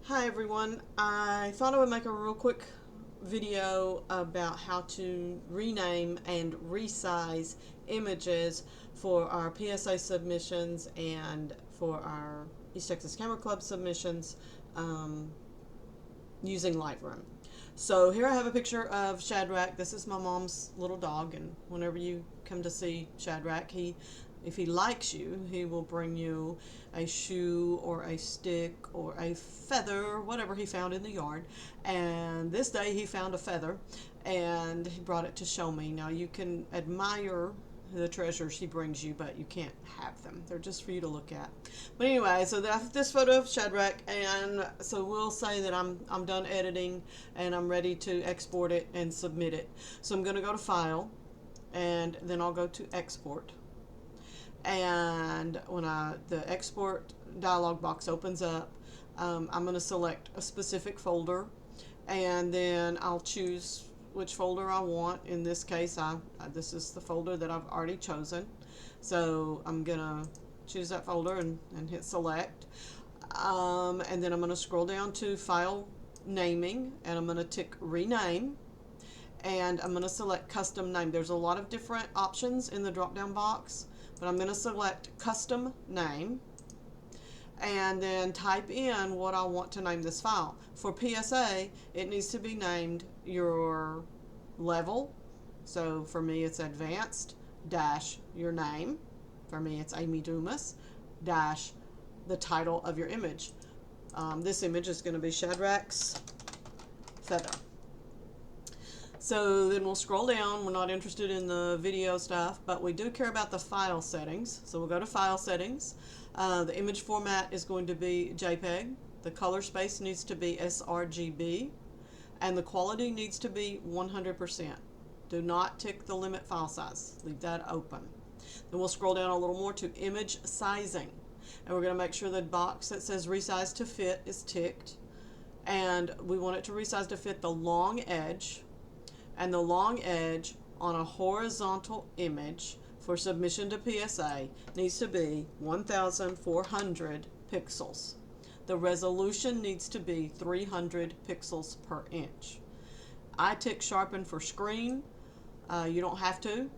Hi everyone, I thought I would make a real quick video about how to rename and resize images for our PSA submissions and for our East Texas Camera Club submissions using Lightroom. So here I have a picture of Shadrach. This is my mom's little dog, and whenever you come to see Shadrach, if he likes you, he will bring you a shoe or a stick or a feather, whatever he found in the yard. And this day he found a feather and he brought it to show me. Now you can admire the treasures he brings you, but you can't have them. They're just for you to look at. But anyway, so that's this photo of Shadrach, and so we'll say that I'm done editing and I'm ready to export it and submit it. So I'm going to go to File, and then I'll go to Export. And when the export dialog box opens up, I'm going to select a specific folder, and then I'll choose which folder I want. In this case, this is the folder that I've already chosen. So I'm going to choose that folder and hit select. And then I'm going to scroll down to File Naming, and I'm going to tick Rename. And I'm going to select Custom Name. There's a lot of different options in the drop-down box, but I'm going to select Custom Name and then type in what I want to name this file. For PSA, it needs to be named your level. So for me, it's Advanced dash your name. For me, it's Amy Dumas dash the title of your image. This image is going to be Shadrach's feather. So then we'll scroll down. We're not interested in the video stuff, but we do care about the file settings. So we'll go to File Settings. The image format is going to be JPEG. The color space needs to be sRGB. And the quality needs to be 100%. Do not tick the limit file size. Leave that open. Then we'll scroll down a little more to Image Sizing. And we're going to make sure the box that says Resize to Fit is ticked. And we want it to resize to fit the long edge. And the long edge on a horizontal image for submission to PSA needs to be 1,400 pixels. The resolution needs to be 300 pixels per inch. I tick sharpen for screen. You don't have to.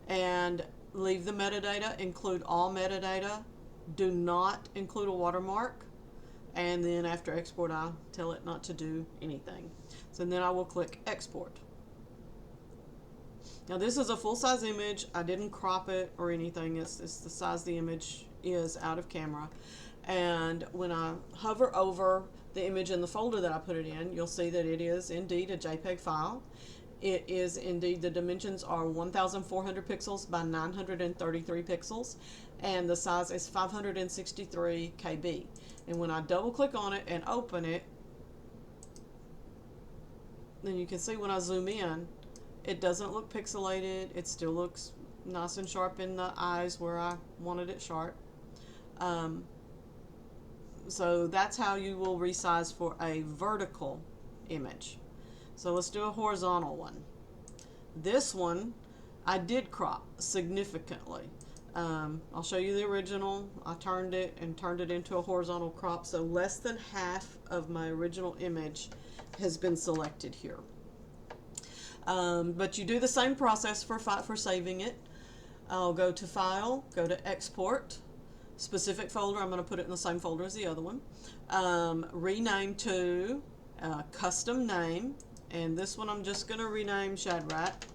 And leave the metadata, include all metadata. Do not include a watermark. And then after export, I'll tell it not to do anything. So then I will click Export. Now this is a full-size image. I didn't crop it or anything. It's the size the image is out of camera. And when I hover over the image in the folder that I put it in, you'll see that it is indeed a JPEG file. It is indeed, the dimensions are 1,400 pixels by 933 pixels, and the size is 563 KB. And when I double click on it and open it, then you can see when I zoom in, it doesn't look pixelated. It still looks nice and sharp in the eyes where I wanted it sharp. So that's how you will resize for a vertical image. So let's do a horizontal one. This one I did crop significantly. I'll show you the original. I turned it into a horizontal crop, so less than half of my original image has been selected here. But you do the same process for saving it. I'll go to File, go to Export, specific folder. I'm going to put it in the same folder as the other one. Rename to Custom Name, and this one I'm just going to rename Shadrach.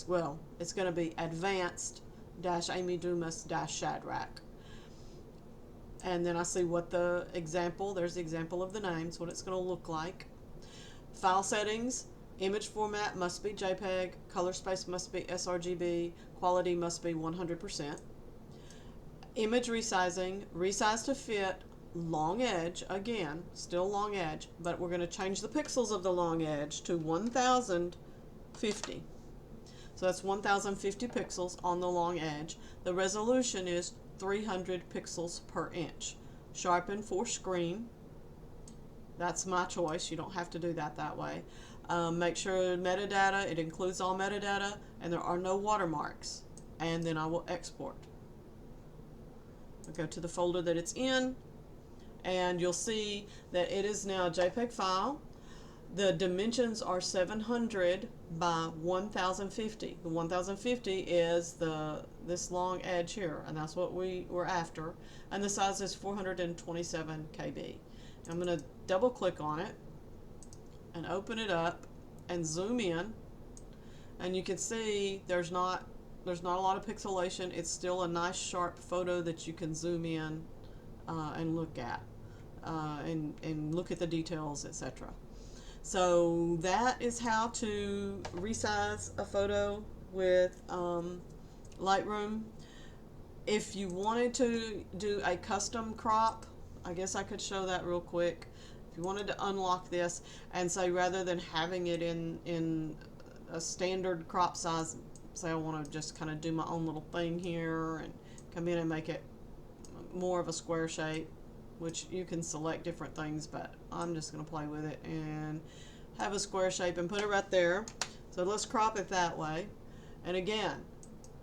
Well, it's going to be Advanced dash Amy Dumas dash Shadrach. And then I see what there's the example of the names, what it's going to look like. File settings. Image format must be JPEG, color space must be sRGB, quality must be 100%. Image resizing, resize to fit long edge, again, still long edge, but we're going to change the pixels of the long edge to 1,050. So that's 1,050 pixels on the long edge. The resolution is 300 pixels per inch. Sharpen for screen. That's my choice. You don't have to do that way. Make sure metadata, it includes all metadata, and there are no watermarks. And then I will export. I'll go to the folder that it's in, and you'll see that it is now a JPEG file. The dimensions are 700 by 1050. The 1050 is this long edge here, and that's what we were after. And the size is 427 KB. I'm going to double click on it and open it up and zoom in, and you can see there's not a lot of pixelation. It's still a nice sharp photo that you can zoom in and look at and look at the details, etc. So that is how to resize a photo with Lightroom. If you wanted to do a custom crop, I guess I could show that real quick. If you wanted to unlock this and say, rather than having it in a standard crop size, say I want to just kind of do my own little thing here and come in and make it more of a square shape, which you can select different things, but I'm just going to play with it and have a square shape and put it right there. So let's crop it that way. And again,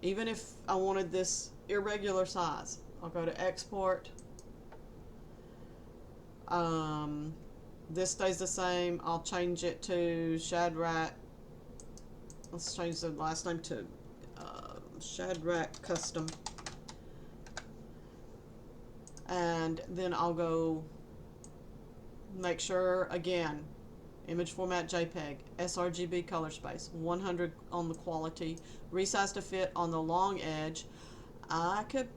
even if I wanted this irregular size, I'll go to export. This stays the same. I'll change it to Shadrach. Let's change the last name to Shadrach Custom. And then I'll go make sure, again, image format JPEG, sRGB color space, 100 on the quality, resize to fit on the long edge. I could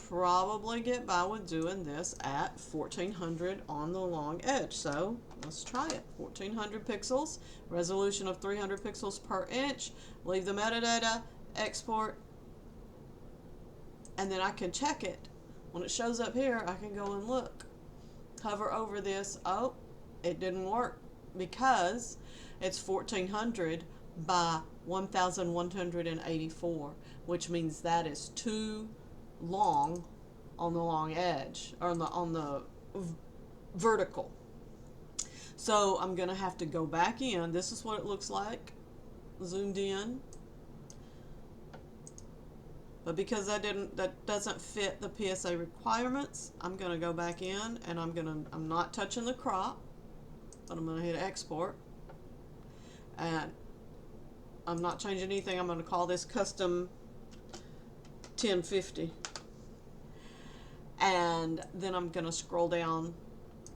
probably get by with doing this at 1400 on the long edge. So let's try it. 1400 pixels, resolution of 300 pixels per inch, leave the metadata, export, and then I can check it. When it shows up here, I can go and look. Hover over this. Oh, it didn't work because it's 1400 by 1184, which means that is too long on the long edge, or on the vertical. So I'm going to have to go back in. This is what it looks like zoomed in. But because that doesn't fit the PSA requirements, I'm going to go back in and I'm not touching the crop, but I'm going to hit export. And I'm not changing anything. I'm going to call this custom 1050. And then I'm going to scroll down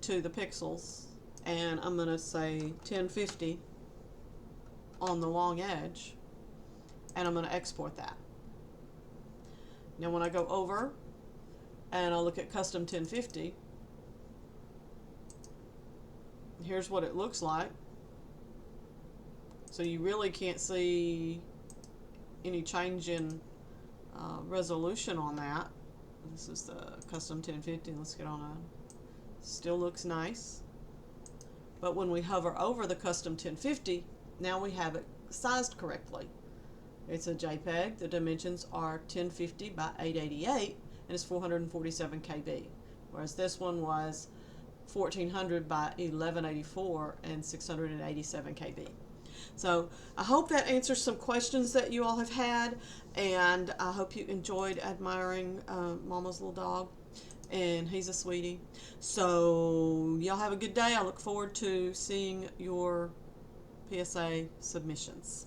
to the pixels and I'm going to say 1050 on the long edge, and I'm going to export that. Now when I go over and I'll look at custom 1050, here's what it looks like. So you really can't see any change in resolution on that. This is the custom 1050. Let's get on a. Still looks nice. But when we hover over the custom 1050, now we have it sized correctly. It's a JPEG. The dimensions are 1050 by 888, and it's 447 KB. Whereas this one was 1400 by 1184 and 687 KB. So I hope that answers some questions that you all have had, and I hope you enjoyed admiring Mama's little dog, and he's a sweetie. So y'all have a good day. I look forward to seeing your PSA submissions.